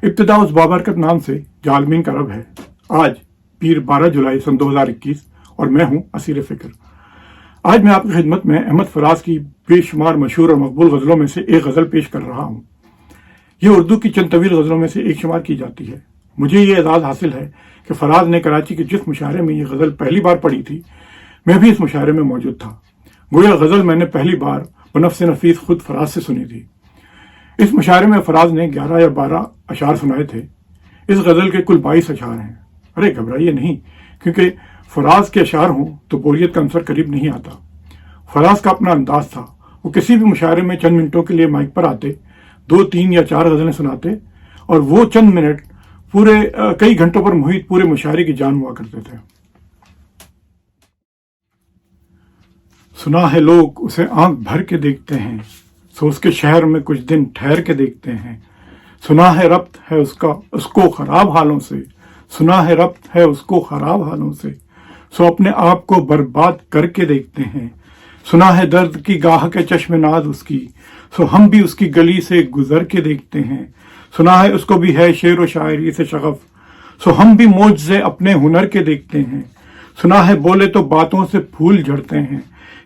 इब्तिदा उस बाबरकत नाम से जो आलमीन का रब है। आज पीर 12 जुलाई सन 2021 और मैं हूं असीर फिक्र। आज मैं आपकी खिदमत में अहमद फराज की बेशुमार मशहूर और मकबूल गज़लों में से एक गज़ल पेश कर रहा हूं। ये उर्दू की चंद तवील गज़लों में से एक शुमार की जाती है। मुझे ये एजाज़ हासिल है कि फराज ने कराची के जिस मुशायरे में ये गज़ल पहली बार पढ़ी थी, मैं भी इस मुशायरे में मौजूद था। गोया गज़ल मैंने पहली बार बनफ्स नफीस खुद फराज से सुनी थी। इस मुशायरे में फराज ने 11 या 12 अशार सुनाए थे। इस गज़ल के कुल 22 अशार हैं। अरे घबराइए नहीं, क्योंकि फराज के अशार हों तो बोरियत का अंसर करीब नहीं आता। फराज का अपना अंदाज था। वो किसी भी मुशायरे में चंद मिनटों के लिए माइक पर आते, 2, 3 या 4 गज़लें सुनाते और वो चंद मिनट पूरे कई घंटों पर मुहित पूरे मुशायरे की जान हुआ करते थे। सुना है लोग उसे आंख भर के देखते हैं, सो उसके शहर में कुछ दिन ठहर के देखते हैं। सुना है रब्त है उसको खराब हालों से, सुना है रब्त है उसको खराब हालों से, सो अपने आप को बर्बाद करके देखते हैं। सुना है दर्द की गाह के चश्मे नाज उसकी, सो हम भी उसकी गली से गुजर के देखते हैं। सुना है उसको भी है शेर व शायरी से शगफ, सो हम भी मौजे अपने हुनर के देखते हैं। सुना है बोले तो बातों से फूल झड़ते हैं,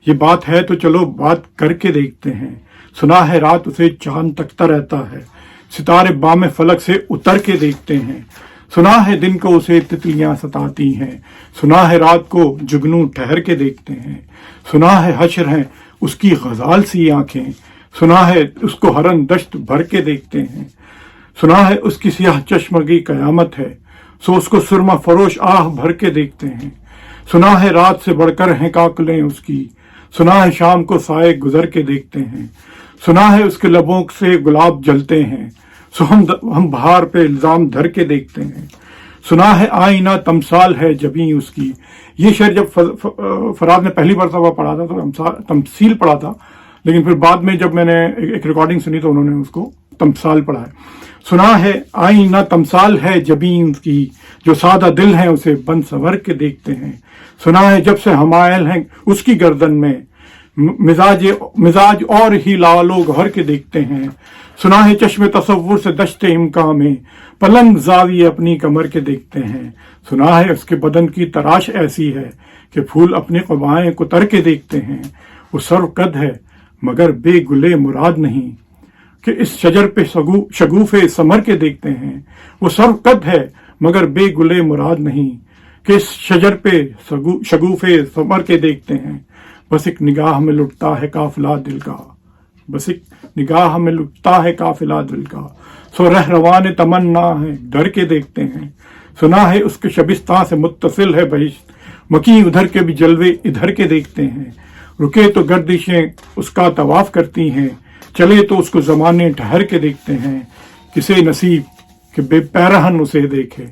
ये बात है तो चलो बात करके देखते हैं। सुना है रात उसे चांद तकता रहता है, सितारे बामे फलक से उतर के देखते हैं। सुना है दिन को उसे तितलियां सताती हैं, सुना है रात को जुगनू ठहर के देखते हैं। सुना है हश्र हैं उसकी गजाल सी आंखें, सुना है उसको हरन दश्त भर के देखते हैं। सुना है उसकी सियाह चश्मगी कयामत है, सो उसको सुरमा फरोश आह भर के देखते हैं। सुना है रात से बढ़कर हैं काकलें उसकी, सुना है शाम को साए गुजर के देखते हैं। सुना है उसके लबों से गुलाब जलते हैं, सो हम बहार पे इल्जाम धर के देखते हैं। सुना है आईना तमसाल है जबी उसकी। ये शेर जब फराज ने पहली बार पढ़ा था तो तमसील पढ़ा था, लेकिन फिर बाद में जब मैंने एक रिकॉर्डिंग सुनी तो उन्होंने उसको तमसाल पढ़ा है। सुना है आईना तमसाल है जबी उसकी, जो सादा दिल है उसे बंद सवर के देखते हैं। सुना है जब से हमायल हैं उसकी गर्दन में, मिजाज और ही लालो घर के देखते हैं। सुना है चश्मे तसव्वुर से दश्ते इम्का में, पलंग जाविये अपनी कमर के देखते हैं। सुना है उसके बदन की तराश ऐसी है कि फूल अपने क़बाएं कुतर के देखते हैं। वो सर्वकद है मगर बेगुले मुराद नहीं, कि इस शजर पे शगुफे समर के देखते हैं। वो सर्वकद है मगर बेगुले मुराद नहीं, कि इस शजर पे शगुफे समर के देखते हैं। बस एक निगाह में लुटता है काफिला दिल का, बस एक निगाह में लुटता है काफिला दिल का, सो रहरवान तमन्ना है डर के देखते हैं। सुना है उसके शबिस्तां से मुत्तसिल है बहिश्त, मकी उधर के भी जलवे इधर के देखते हैं। रुके तो गर्दिशें उसका तवाफ करती हैं, चले तो उसको जमाने ठहर के देखते हैं। किसे नसीब कि बेपैरहन उसे देखे,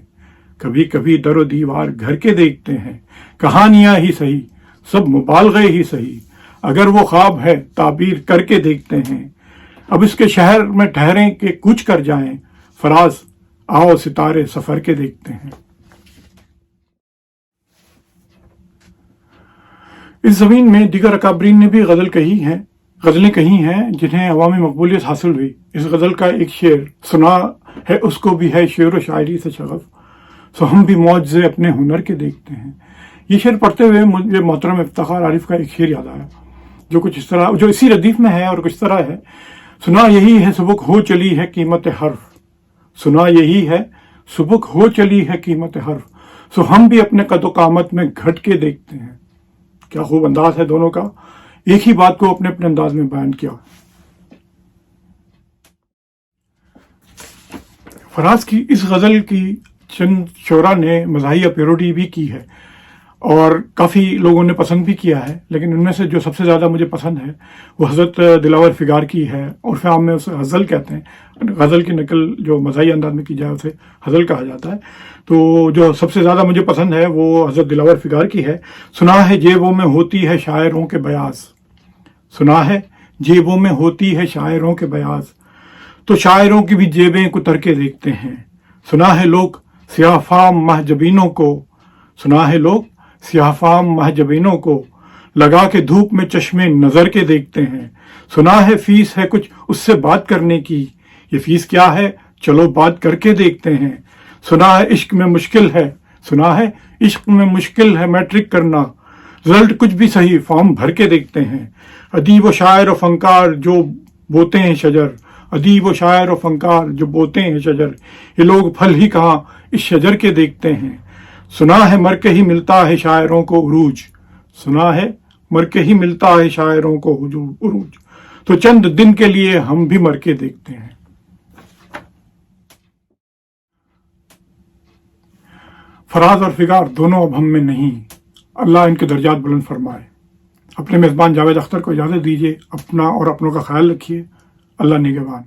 कभी कभी दरो दीवार घर के देखते हैं। कहानियां ही सही सब मुबालगे ही सही, अगर वो ख्वाब है ताबीर करके देखते हैं। अब इसके शहर में ठहरें कि कुछ कर जाएं, फराज आओ सितारे सफर के देखते हैं। इस जमीन में दीगर अकाबरीन ने भी गज़लें कही हैं जिन्हें अवामी मकबूलियत हासिल हुई। इस गज़ल का एक शेर, सुना है उसको भी है शेर व शायरी से शगफ, सो हम भी मौजे अपने हुनर के देखते हैं। ये शेर पढ़ते हुए मुझे मोहतरम इफ्तिखार आरिफ का एक शेर याद आया, जो कुछ इस तरह, जो इसी रदीफ में है और कुछ तरह है। सुना यही है सुबह हो चली है कीमत हर्फ, सुना यही है सुबह हो चली है कीमत हर्फ, सो हम भी अपने कदो कामत में घट के देखते हैं। क्या खूब अंदाज है दोनों का, एक ही बात को अपने अपने अंदाज में बयान किया। फराज की इस गज़ल की चंद शोरा ने मज़ाहिया पैरोडी भी की है और काफ़ी लोगों ने पसंद भी किया है, लेकिन उनमें से जो सबसे ज़्यादा मुझे पसंद है वो हज़रत दिलावर फिगार की है। और फिर में उसे हज़ल कहते हैं, गज़ल की नकल जो मज़ाही अंदाज में की जाए उसे हज़ल कहा जाता है। तो जो सबसे ज़्यादा मुझे पसंद है वो हज़रत दिलावर फिगार की है। सुना है जेबों में होती है शायरों के बयास, सुना है जेबों में होती है शायरों के बयास, तो शायरों की भी जेबें कुतर के देखते हैं। सुना है लोग सियाफाम महजबीनों को, सुना है लोग सियाफाम महजबीनों को लगा के धूप में चश्मे नजर के देखते हैं। सुना है फीस है कुछ उससे बात करने की, ये फीस क्या है चलो बात करके देखते हैं। सुना है इश्क में मुश्किल है, सुना है इश्क में मुश्किल है मैट्रिक करना, रिजल्ट कुछ भी सही फॉर्म भर के देखते हैं। अदीब व शायर व फनकार जो बोते हैं शजर, अदीब व शायर व फनकार जो बोते हैं शजर, ये लोग फल ही कहाँ इस शजर के देखते हैं। सुना है मर के ही मिलता है शायरों को उरूज, सुना है मर के ही मिलता है शायरों को उरूज, तो चंद दिन के लिए हम भी मर के देखते हैं। फराज और फिगार दोनों अब हम में नहीं, अल्लाह इनके दर्जात बुलंद फरमाए। अपने मेज़बान जावेद अख्तर को इजाज़त दीजिए। अपना और अपनों का ख्याल रखिए। अल्लाह निगहबान।